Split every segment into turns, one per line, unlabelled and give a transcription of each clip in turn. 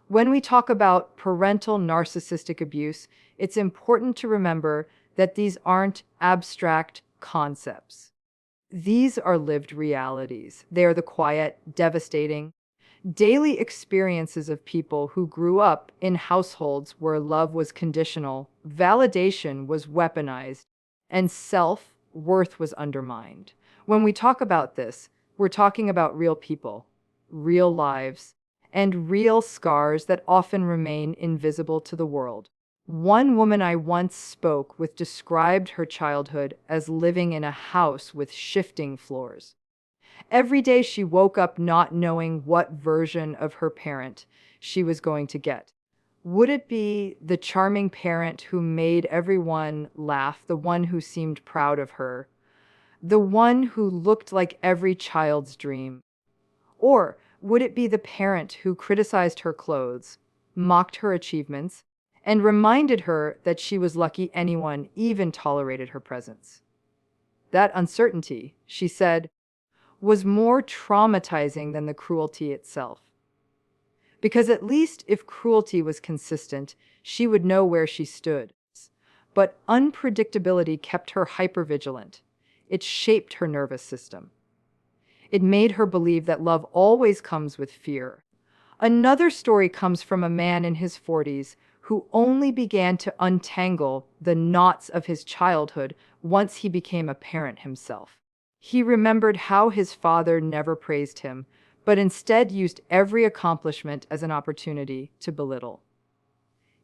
When we talk about parental narcissistic abuse, it's important to remember that these aren't abstract concepts. These are lived realities. They are the quiet, devastating, daily experiences of people who grew up in households where love was conditional, validation was weaponized, and self worth was undermined. When we talk about this, we're talking about real people, real lives, and real scars that often remain invisible to the world. One woman I once spoke with described her childhood as living in a house with shifting floors. Every day she woke up not knowing what version of her parent she was going to get. Would it be the charming parent who made everyone laugh, the one who seemed proud of her, the one who looked like every child's dream? Or would it be the parent who criticized her clothes, mocked her achievements, and reminded her that she was lucky anyone even tolerated her presence? That uncertainty, she said, was more traumatizing than the cruelty itself. Because at least if cruelty was consistent, she would know where she stood. But unpredictability kept her hypervigilant. It shaped her nervous system. It made her believe that love always comes with fear. Another story comes from a man in his 40s who only began to untangle the knots of his childhood once he became a parent himself. He remembered how his father never praised him, but instead used every accomplishment as an opportunity to belittle.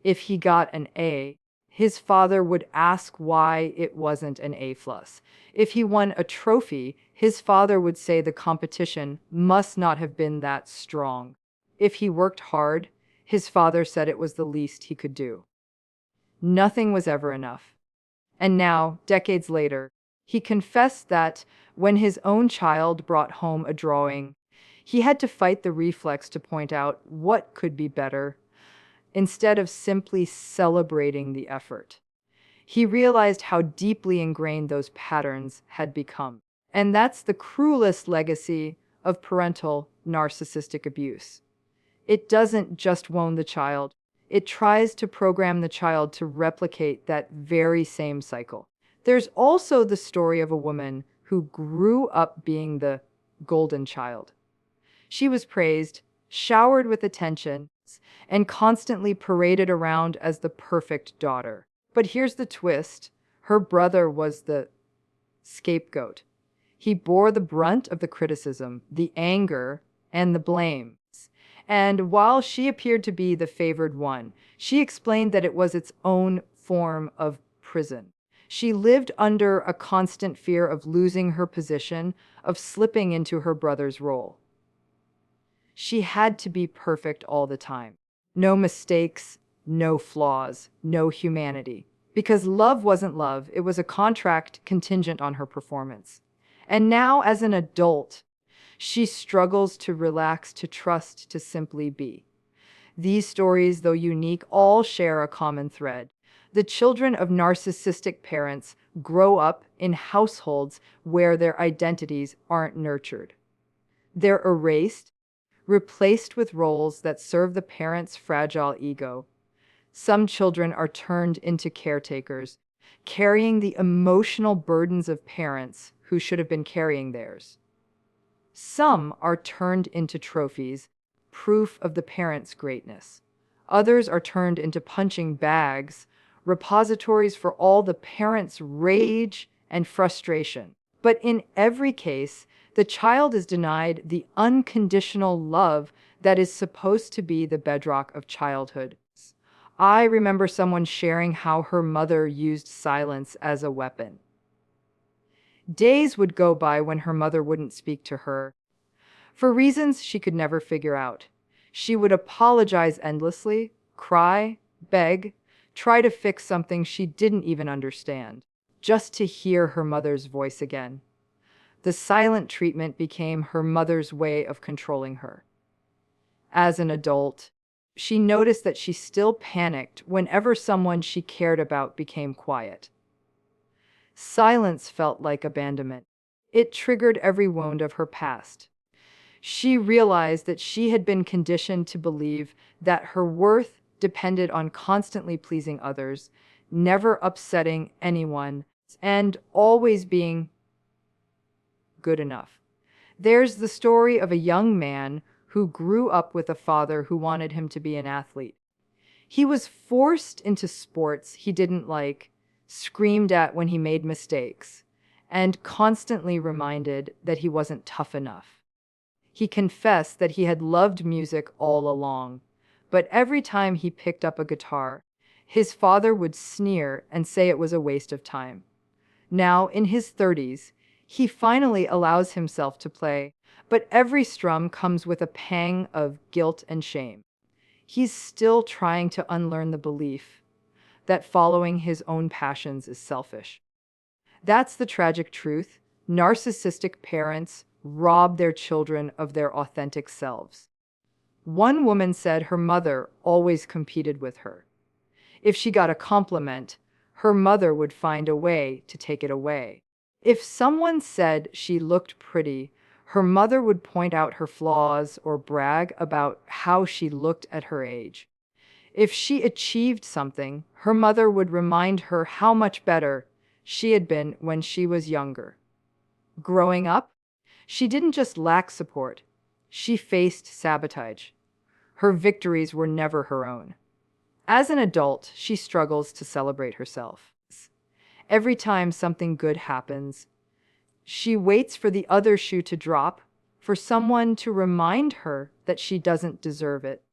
If he got an A, his father would ask why it wasn't an A plus. If he won a trophy, his father would say the competition must not have been that strong. If he worked hard, his father said it was the least he could do. Nothing was ever enough. And now, decades later, he confessed that when his own child brought home a drawing, he had to fight the reflex to point out what could be better, instead of simply celebrating the effort. He realized how deeply ingrained those patterns had become. And that's the cruelest legacy of parental narcissistic abuse. It doesn't just wound the child, it tries to program the child to replicate that very same cycle. There's also the story of a woman who grew up being the golden child. She was praised, showered with attention, and constantly paraded around as the perfect daughter. But here's the twist. Her brother was the scapegoat. He bore the brunt of the criticism, the anger, and the blame. And while she appeared to be the favored one, she explained that it was its own form of prison. She lived under a constant fear of losing her position, of slipping into her brother's role. She had to be perfect all the time. No mistakes, no flaws, no humanity. Because love wasn't love, it was a contract contingent on her performance. And now, as an adult, she struggles to relax, to trust, to simply be. These stories, though unique, all share a common thread. The children of narcissistic parents grow up in households where their identities aren't nurtured. They're erased, replaced with roles that serve the parent's fragile ego. Some children are turned into caretakers, carrying the emotional burdens of parents who should have been carrying theirs. Some are turned into trophies, proof of the parent's greatness. Others are turned into punching bags, repositories for all the parent's rage and frustration. But in every case, the child is denied the unconditional love that is supposed to be the bedrock of childhood. I remember someone sharing how her mother used silence as a weapon. Days would go by when her mother wouldn't speak to her, for reasons she could never figure out. She would apologize endlessly, cry, beg, try to fix something she didn't even understand, just to hear her mother's voice again. The silent treatment became her mother's way of controlling her. As an adult, she noticed that she still panicked whenever someone she cared about became quiet. Silence felt like abandonment. It triggered every wound of her past. She realized that she had been conditioned to believe that her worth depended on constantly pleasing others, never upsetting anyone, and always being good enough. There's the story of a young man who grew up with a father who wanted him to be an athlete. He was forced into sports he didn't like, screamed at when he made mistakes, and constantly reminded that he wasn't tough enough. He confessed that he had loved music all along, but every time he picked up a guitar, his father would sneer and say it was a waste of time. Now, in his 30s, he finally allows himself to play, but every strum comes with a pang of guilt and shame. He's still trying to unlearn the belief that following his own passions is selfish. That's the tragic truth. Narcissistic parents rob their children of their authentic selves. One woman said her mother always competed with her. If she got a compliment, her mother would find a way to take it away. If someone said she looked pretty, her mother would point out her flaws or brag about how she looked at her age. If she achieved something, her mother would remind her how much better she had been when she was younger. Growing up, she didn't just lack support, she faced sabotage. Her victories were never her own. As an adult, she struggles to celebrate herself. Every time something good happens, she waits for the other shoe to drop, for someone to remind her that she doesn't deserve it.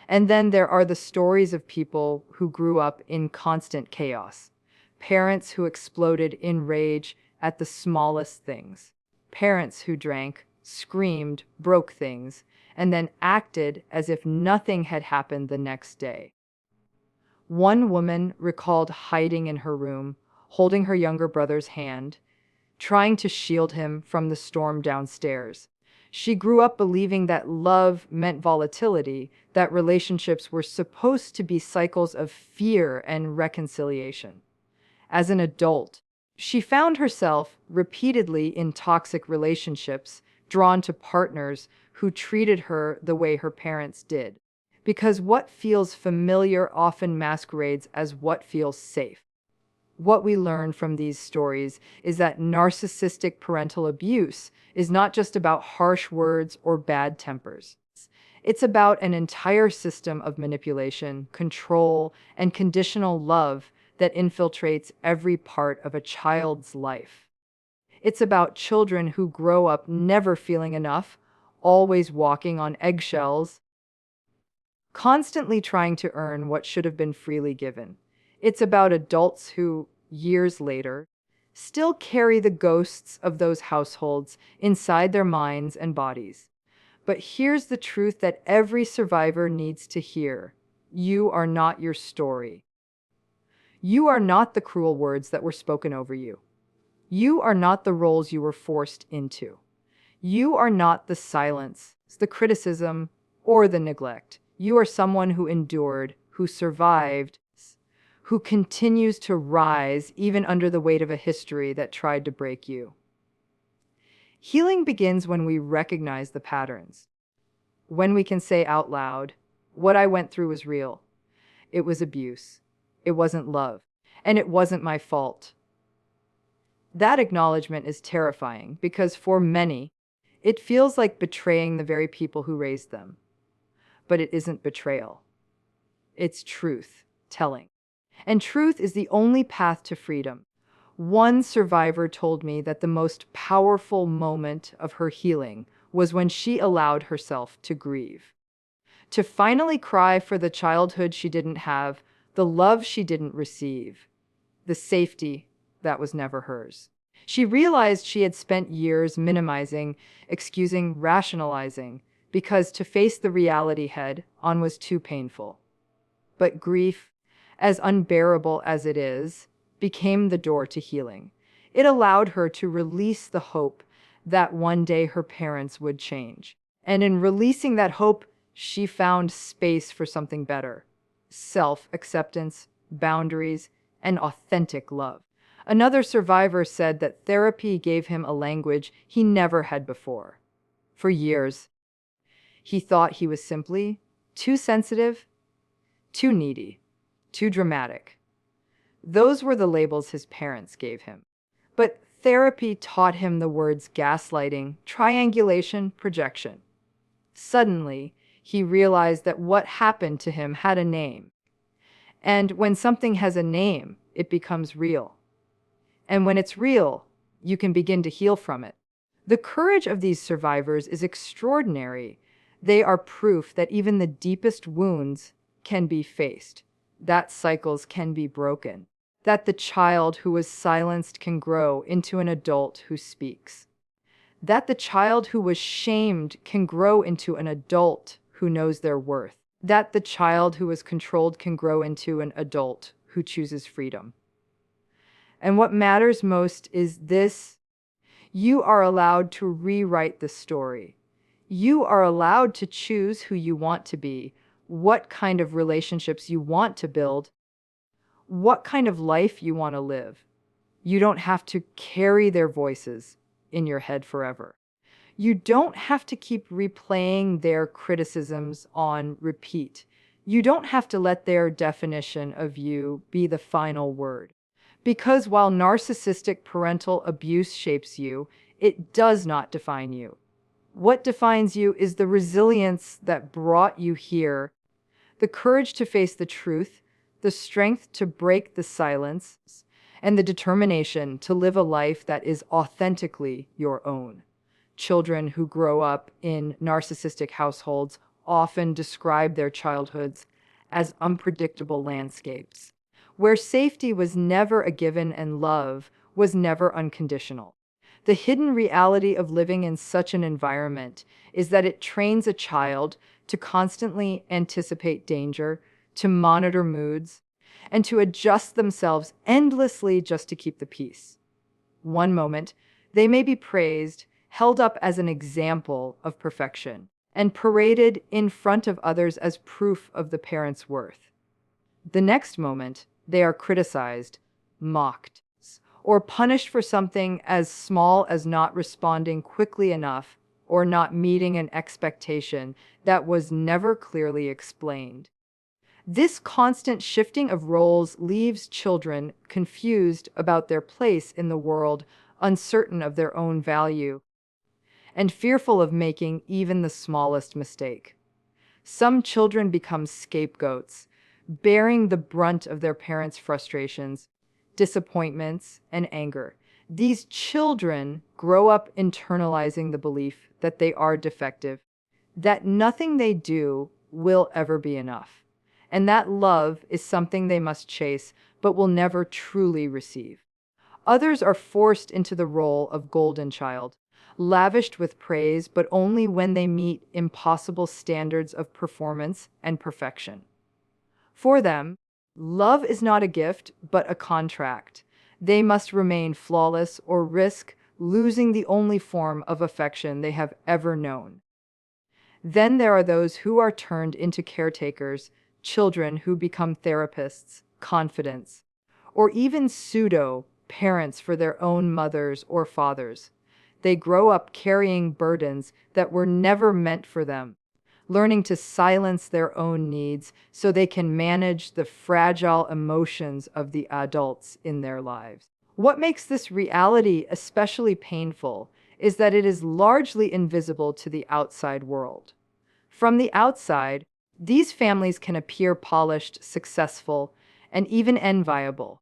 And then there are the stories of people who grew up in constant chaos. Parents who exploded in rage at the smallest things. Parents who drank, screamed, broke things, and then acted as if nothing had happened the next day. One woman recalled hiding in her room, holding her younger brother's hand, trying to shield him from the storm downstairs. She grew up believing that love meant volatility, that relationships were supposed to be cycles of fear and reconciliation. As an adult, she found herself repeatedly in toxic relationships, drawn to partners who treated her the way her parents did. Because what feels familiar often masquerades as what feels safe. What we learn from these stories is that narcissistic parental abuse is not just about harsh words or bad tempers. It's about an entire system of manipulation, control, and conditional love that infiltrates every part of a child's life. It's about children who grow up never feeling enough, always walking on eggshells, constantly trying to earn what should have been freely given. It's about adults who, years later, still carry the ghosts of those households inside their minds and bodies. But here's the truth that every survivor needs to hear. You are not your story. You are not the cruel words that were spoken over you. You are not the roles you were forced into. You are not the silence, the criticism, or the neglect. You are someone who endured, who survived, who continues to rise even under the weight of a history that tried to break you. Healing begins when we recognize the patterns. When we can say out loud, what I went through was real. It was abuse. It wasn't love. And it wasn't my fault. That acknowledgement is terrifying because for many, it feels like betraying the very people who raised them. But it isn't betrayal. It's truth telling. And truth is the only path to freedom. One survivor told me that the most powerful moment of her healing was when she allowed herself to grieve. To finally cry for the childhood she didn't have, the love she didn't receive, the safety that was never hers. She realized she had spent years minimizing, excusing, rationalizing, because to face the reality head on was too painful. But grief, as unbearable as it is, became the door to healing. It allowed her to release the hope that one day her parents would change. And in releasing that hope, she found space for something better: self-acceptance, boundaries, and authentic love. Another survivor said that therapy gave him a language he never had before. For years, He thought he was simply too sensitive, too needy, too dramatic. Those were the labels his parents gave him. But therapy taught him the words gaslighting, triangulation, projection. Suddenly, he realized that what happened to him had a name. And when something has a name, it becomes real. And when it's real, you can begin to heal from it. The courage of these survivors is extraordinary. They are proof that even the deepest wounds can be faced, that cycles can be broken, that the child who was silenced can grow into an adult who speaks, that the child who was shamed can grow into an adult who knows their worth, that the child who was controlled can grow into an adult who chooses freedom. And what matters most is this: you are allowed to rewrite the story. You are allowed to choose who you want to be, what kind of relationships you want to build, what kind of life you want to live. You don't have to carry their voices in your head forever. You don't have to keep replaying their criticisms on repeat. You don't have to let their definition of you be the final word. Because while narcissistic parental abuse shapes you, it does not define you. What defines you is the resilience that brought you here, the courage to face the truth, the strength to break the silence, and the determination to live a life that is authentically your own. Children who grow up in narcissistic households often describe their childhoods as unpredictable landscapes, where safety was never a given and love was never unconditional. The hidden reality of living in such an environment is that it trains a child to constantly anticipate danger, to monitor moods, and to adjust themselves endlessly just to keep the peace. One moment, they may be praised, held up as an example of perfection, and paraded in front of others as proof of the parent's worth. The next moment, they are criticized, mocked, or punished for something as small as not responding quickly enough or not meeting an expectation that was never clearly explained. This constant shifting of roles leaves children confused about their place in the world, uncertain of their own value, and fearful of making even the smallest mistake. Some children become scapegoats, bearing the brunt of their parents' frustrations, disappointments, and anger. These children grow up internalizing the belief that they are defective, that nothing they do will ever be enough, and that love is something they must chase but will never truly receive. Others are forced into the role of golden child, lavished with praise, but only when they meet impossible standards of performance and perfection. For them, love is not a gift, but a contract. They must remain flawless or risk losing the only form of affection they have ever known. Then there are those who are turned into caretakers, children who become therapists, confidants, or even pseudo-parents for their own mothers or fathers. They grow up carrying burdens that were never meant for them, learning to silence their own needs so they can manage the fragile emotions of the adults in their lives. What makes this reality especially painful is that it is largely invisible to the outside world. From the outside, these families can appear polished, successful, and even enviable.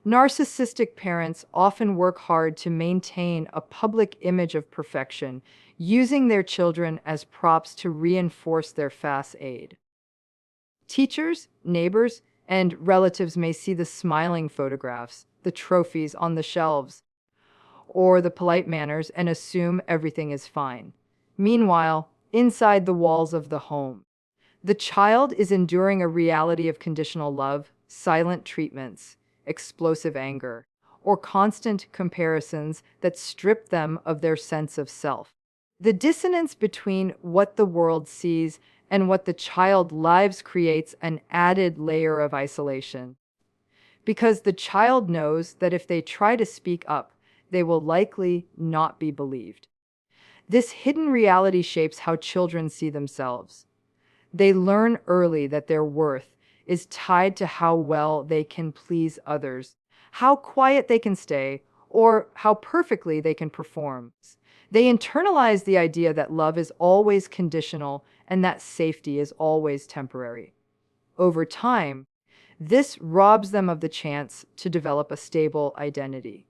Narcissistic parents often work hard to maintain a public image of perfection, using their children as props to reinforce their facade. Teachers, neighbors, and relatives may see the smiling photographs, the trophies on the shelves, or the polite manners and assume everything is fine. Meanwhile, inside the walls of the home, the child is enduring a reality of conditional love, silent treatments, explosive anger, or constant comparisons that strip them of their sense of self. The dissonance between what the world sees and what the child lives creates an added layer of isolation, because the child knows that if they try to speak up, they will likely not be believed. This hidden reality shapes how children see themselves. They learn early that their worth is tied to how well they can please others, how quiet they can stay, or how perfectly they can perform. They internalize the idea that love is always conditional and that safety is always temporary. Over time, this robs them of the chance to develop a stable identity.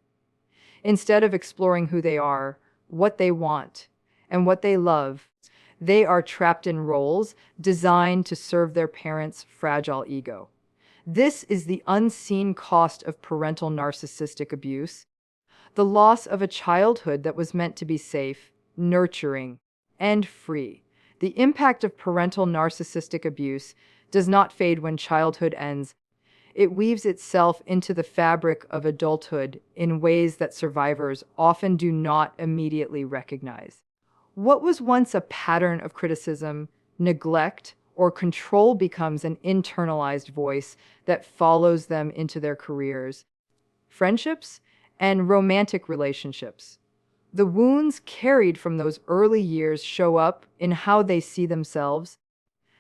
Instead of exploring who they are, what they want, and what they love, they are trapped in roles designed to serve their parents' fragile ego. This is the unseen cost of parental narcissistic abuse, the loss of a childhood that was meant to be safe, nurturing, and free. The impact of parental narcissistic abuse does not fade when childhood ends. It weaves itself into the fabric of adulthood in ways that survivors often do not immediately recognize. What was once a pattern of criticism, neglect, or control becomes an internalized voice that follows them into their careers, friendships, and romantic relationships. The wounds carried from those early years show up in how they see themselves,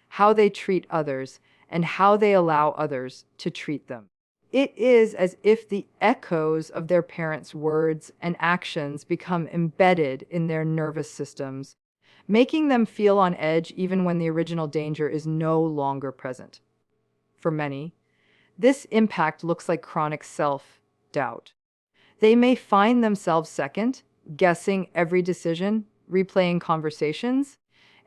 how they treat others, and how they allow others to treat them. It is as if the echoes of their parents' words and actions become embedded in their nervous systems, making them feel on edge even when the original danger is no longer present. For many, this impact looks like chronic self-doubt. They may find themselves second, guessing every decision, replaying conversations,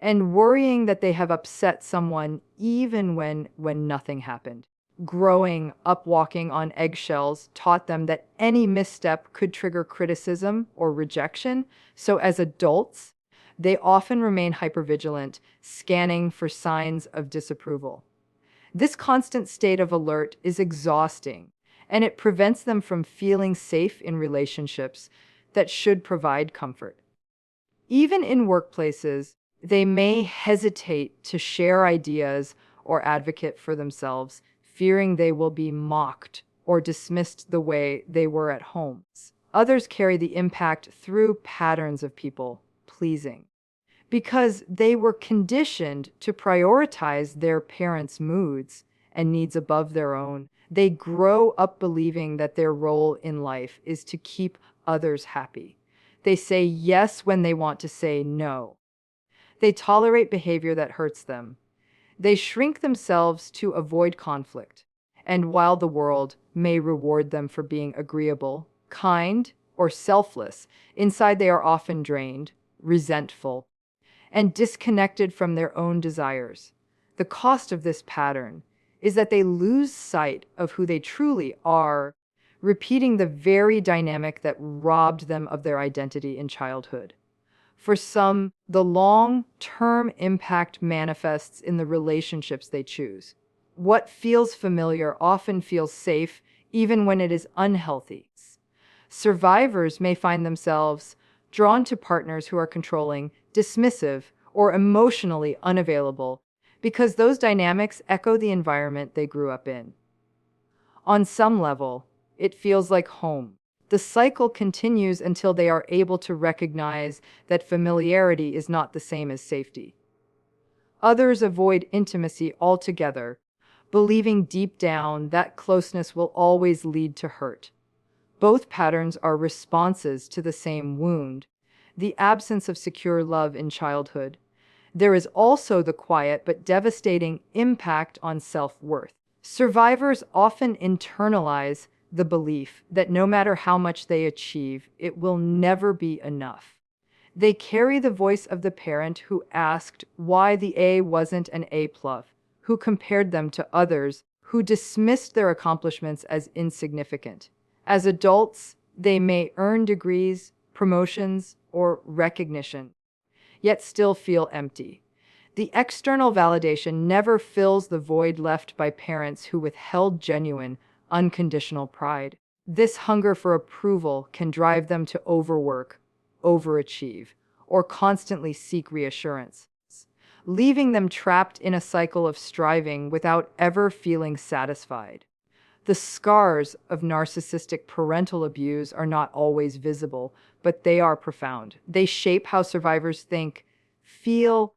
and worrying that they have upset someone even when nothing happened. Growing up walking on eggshells taught them that any misstep could trigger criticism or rejection, so as adults, they often remain hypervigilant, scanning for signs of disapproval. This constant state of alert is exhausting, and it prevents them from feeling safe in relationships that should provide comfort. Even in workplaces, they may hesitate to share ideas or advocate for themselves, fearing they will be mocked or dismissed the way they were at home. Others carry the impact through patterns of people pleasing. Because they were conditioned to prioritize their parents' moods and needs above their own, they grow up believing that their role in life is to keep others happy. They say yes when they want to say no. They tolerate behavior that hurts them. They shrink themselves to avoid conflict. And while the world may reward them for being agreeable, kind, or selfless, inside they are often drained, resentful, and disconnected from their own desires. The cost of this pattern is that they lose sight of who they truly are, repeating the very dynamic that robbed them of their identity in childhood. For some, the long-term impact manifests in the relationships they choose. What feels familiar often feels safe, even when it is unhealthy. Survivors may find themselves drawn to partners who are controlling, dismissive, or emotionally unavailable, because those dynamics echo the environment they grew up in. On some level, it feels like home. The cycle continues until they are able to recognize that familiarity is not the same as safety. Others avoid intimacy altogether, believing deep down that closeness will always lead to hurt. Both patterns are responses to the same wound, the absence of secure love in childhood. There is also the quiet but devastating impact on self-worth. Survivors often internalize the belief that no matter how much they achieve, it will never be enough. They carry the voice of the parent who asked why the A wasn't an A+, who compared them to others, who dismissed their accomplishments as insignificant. As adults, they may earn degrees, promotions, or recognition, yet still feel empty. The external validation never fills the void left by parents who withheld genuine, unconditional pride. This hunger for approval can drive them to overwork, overachieve, or constantly seek reassurance, leaving them trapped in a cycle of striving without ever feeling satisfied. The scars of narcissistic parental abuse are not always visible, but they are profound. They shape how survivors think, feel,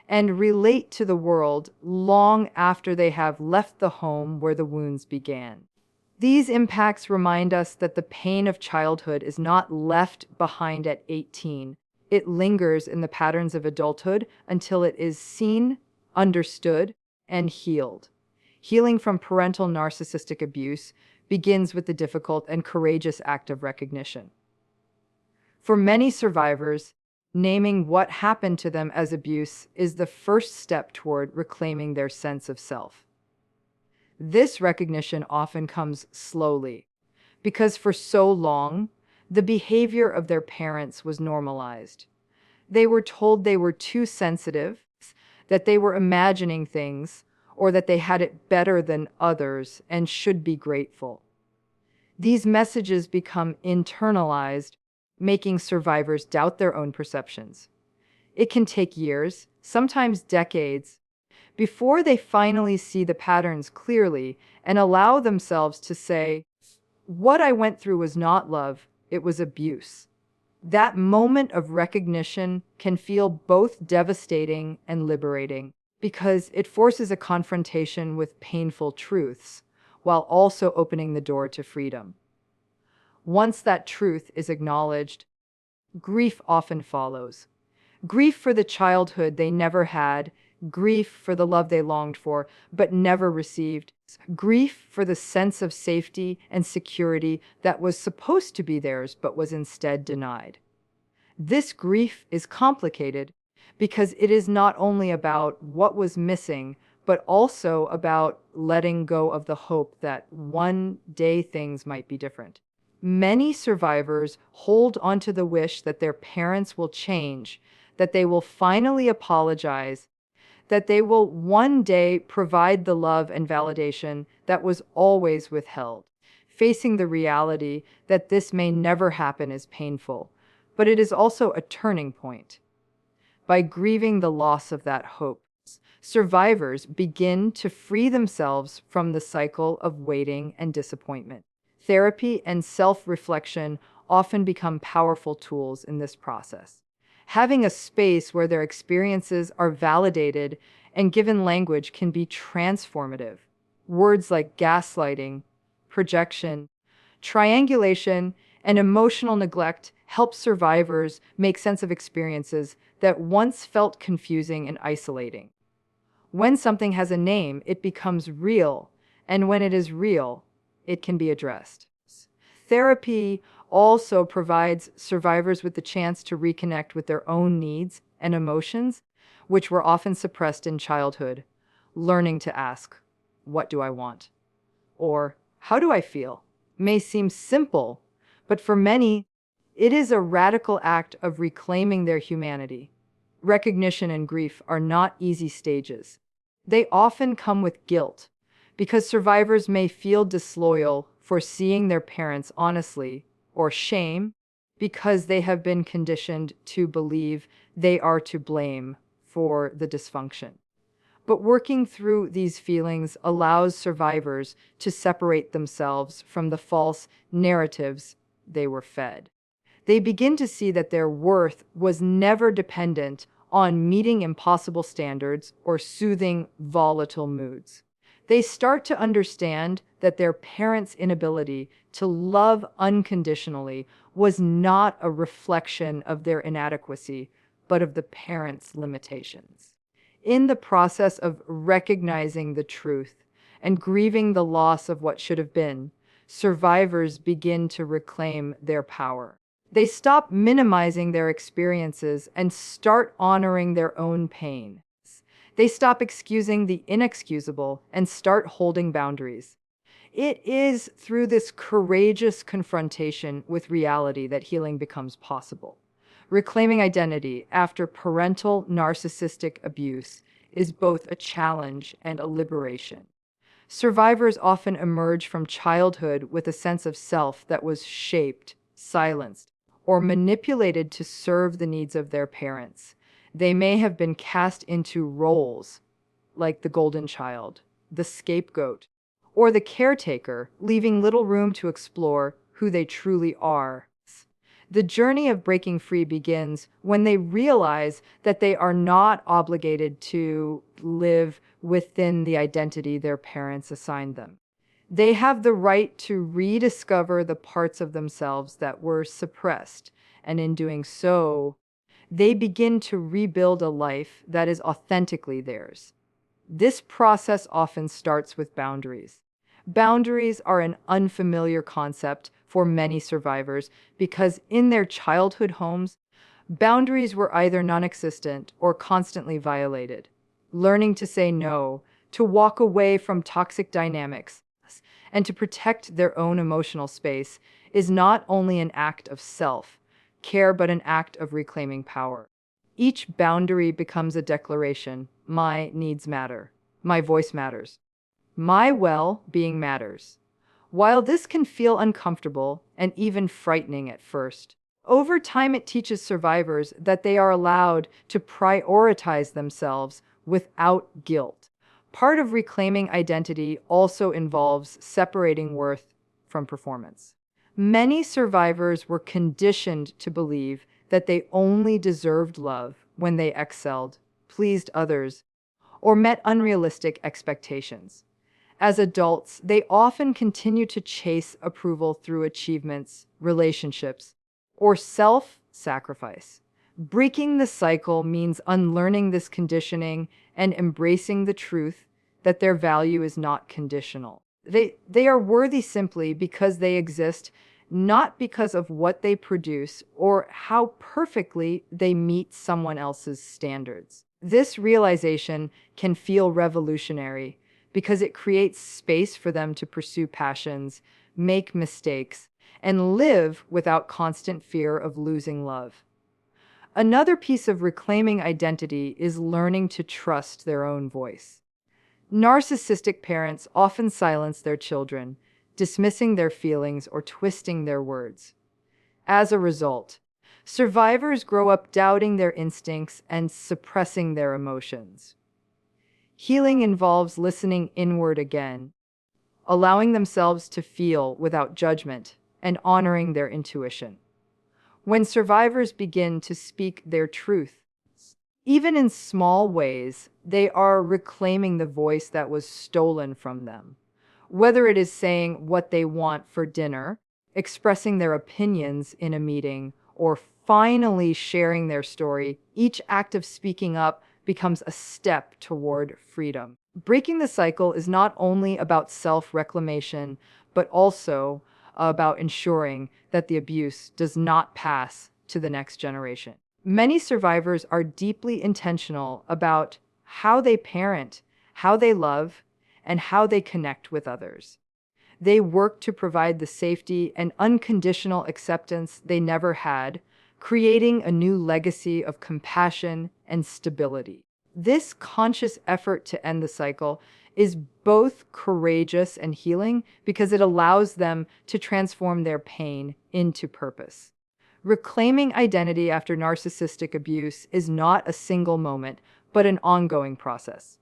and relate to the world long after they have left the home where the wounds began. These impacts remind us that the pain of childhood is not left behind at 18. It lingers in the patterns of adulthood until it is seen, understood, and healed. Healing from parental narcissistic abuse begins with the difficult and courageous act of recognition. For many survivors, naming what happened to them as abuse is the first step toward reclaiming their sense of self. This recognition often comes slowly, because for so long, the behavior of their parents was normalized. They were told they were too sensitive, that they were imagining things, or that they had it better than others and should be grateful. These messages become internalized, making survivors doubt their own perceptions. It can take years, sometimes decades, before they finally see the patterns clearly and allow themselves to say, "What I went through was not love, it was abuse." That moment of recognition can feel both devastating and liberating because it forces a confrontation with painful truths while also opening the door to freedom. Once that truth is acknowledged, grief often follows. Grief for the childhood they never had, grief for the love they longed for but never received, grief for the sense of safety and security that was supposed to be theirs but was instead denied. This grief is complicated because it is not only about what was missing, but also about letting go of the hope that one day things might be different. Many survivors hold onto the wish that their parents will change, that they will finally apologize, that they will one day provide the love and validation that was always withheld. Facing the reality that this may never happen is painful, but it is also a turning point. By grieving the loss of that hope, survivors begin to free themselves from the cycle of waiting and disappointment. Therapy and self-reflection often become powerful tools in this process. Having a space where their experiences are validated and given language can be transformative. Words like gaslighting, projection, triangulation, and emotional neglect help survivors make sense of experiences that once felt confusing and isolating. When something has a name, it becomes real, and when it is real, it can be addressed. Therapy also provides survivors with the chance to reconnect with their own needs and emotions, which were often suppressed in childhood. Learning to ask, "What do I want?" or "How do I feel?" may seem simple, but for many, it is a radical act of reclaiming their humanity. Recognition and grief are not easy stages. They often come with guilt, because survivors may feel disloyal for seeing their parents honestly, or shame because they have been conditioned to believe they are to blame for the dysfunction. But working through these feelings allows survivors to separate themselves from the false narratives they were fed. They begin to see that their worth was never dependent on meeting impossible standards or soothing volatile moods. They start to understand that their parents' inability to love unconditionally was not a reflection of their inadequacy, but of the parents' limitations. In the process of recognizing the truth and grieving the loss of what should have been, survivors begin to reclaim their power. They stop minimizing their experiences and start honoring their own pain. They stop excusing the inexcusable and start holding boundaries. It is through this courageous confrontation with reality that healing becomes possible. Reclaiming identity after parental narcissistic abuse is both a challenge and a liberation. Survivors often emerge from childhood with a sense of self that was shaped, silenced, or manipulated to serve the needs of their parents. They may have been cast into roles like the golden child, the scapegoat, or the caretaker, leaving little room to explore who they truly are. The journey of breaking free begins when they realize that they are not obligated to live within the identity their parents assigned them. They have the right to rediscover the parts of themselves that were suppressed, and in doing so, they begin to rebuild a life that is authentically theirs. This process often starts with boundaries. Boundaries are an unfamiliar concept for many survivors because in their childhood homes, boundaries were either non-existent or constantly violated. Learning to say no, to walk away from toxic dynamics, and to protect their own emotional space is not only an act of self-care but an act of reclaiming power. Each boundary becomes a declaration: my needs matter, my voice matters, my well-being matters. While this can feel uncomfortable and even frightening at first, over time it teaches survivors that they are allowed to prioritize themselves without guilt. Part of reclaiming identity also involves separating worth from performance. Many survivors were conditioned to believe that they only deserved love when they excelled, pleased others, or met unrealistic expectations. As adults, they often continue to chase approval through achievements, relationships, or self-sacrifice. Breaking the cycle means unlearning this conditioning and embracing the truth that their value is not conditional. They are worthy simply because they exist, not because of what they produce or how perfectly they meet someone else's standards. This realization can feel revolutionary because it creates space for them to pursue passions, make mistakes, and live without constant fear of losing love. Another piece of reclaiming identity is learning to trust their own voice. Narcissistic parents often silence their children, dismissing their feelings or twisting their words. As a result, survivors grow up doubting their instincts and suppressing their emotions. Healing involves listening inward again, allowing themselves to feel without judgment, and honoring their intuition. When survivors begin to speak their truth, even in small ways, they are reclaiming the voice that was stolen from them. Whether it is saying what they want for dinner, expressing their opinions in a meeting, or finally sharing their story, each act of speaking up becomes a step toward freedom. Breaking the cycle is not only about self-reclamation, but also about ensuring that the abuse does not pass to the next generation. Many survivors are deeply intentional about how they parent, how they love, and how they connect with others. They work to provide the safety and unconditional acceptance they never had, creating a new legacy of compassion and stability. This conscious effort to end the cycle is both courageous and healing because it allows them to transform their pain into purpose. Reclaiming identity after narcissistic abuse is not a single moment, but an ongoing process.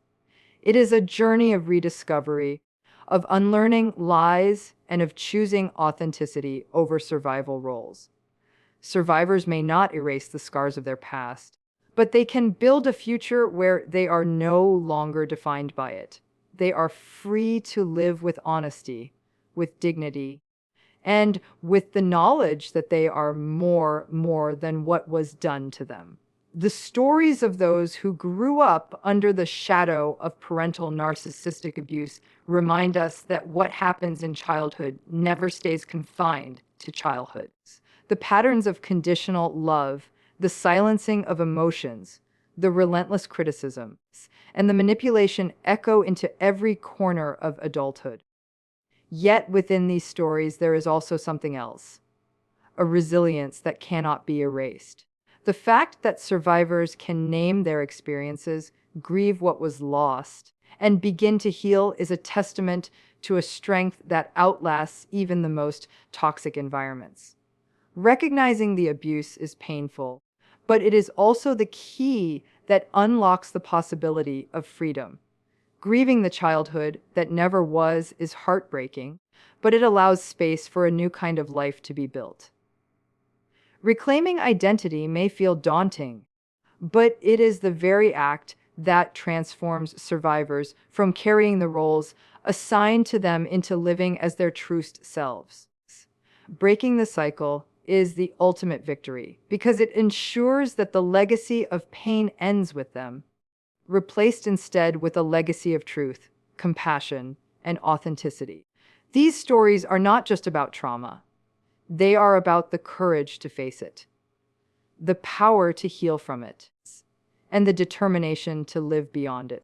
It is a journey of rediscovery, of unlearning lies, and of choosing authenticity over survival roles. Survivors may not erase the scars of their past, but they can build a future where they are no longer defined by it. They are free to live with honesty, with dignity, and with the knowledge that they are more than what was done to them. The stories of those who grew up under the shadow of parental narcissistic abuse remind us that what happens in childhood never stays confined to childhood. The patterns of conditional love, the silencing of emotions, the relentless criticism, and the manipulation echo into every corner of adulthood. Yet within these stories, there is also something else, a resilience that cannot be erased. The fact that survivors can name their experiences, grieve what was lost, and begin to heal is a testament to a strength that outlasts even the most toxic environments. Recognizing the abuse is painful, but it is also the key that unlocks the possibility of freedom. Grieving the childhood that never was is heartbreaking, but it allows space for a new kind of life to be built. Reclaiming identity may feel daunting, but it is the very act that transforms survivors from carrying the roles assigned to them into living as their truest selves. Breaking the cycle is the ultimate victory because it ensures that the legacy of pain ends with them, replaced instead with a legacy of truth, compassion, and authenticity. These stories are not just about trauma, they are about the courage to face it, the power to heal from it, and the determination to live beyond it.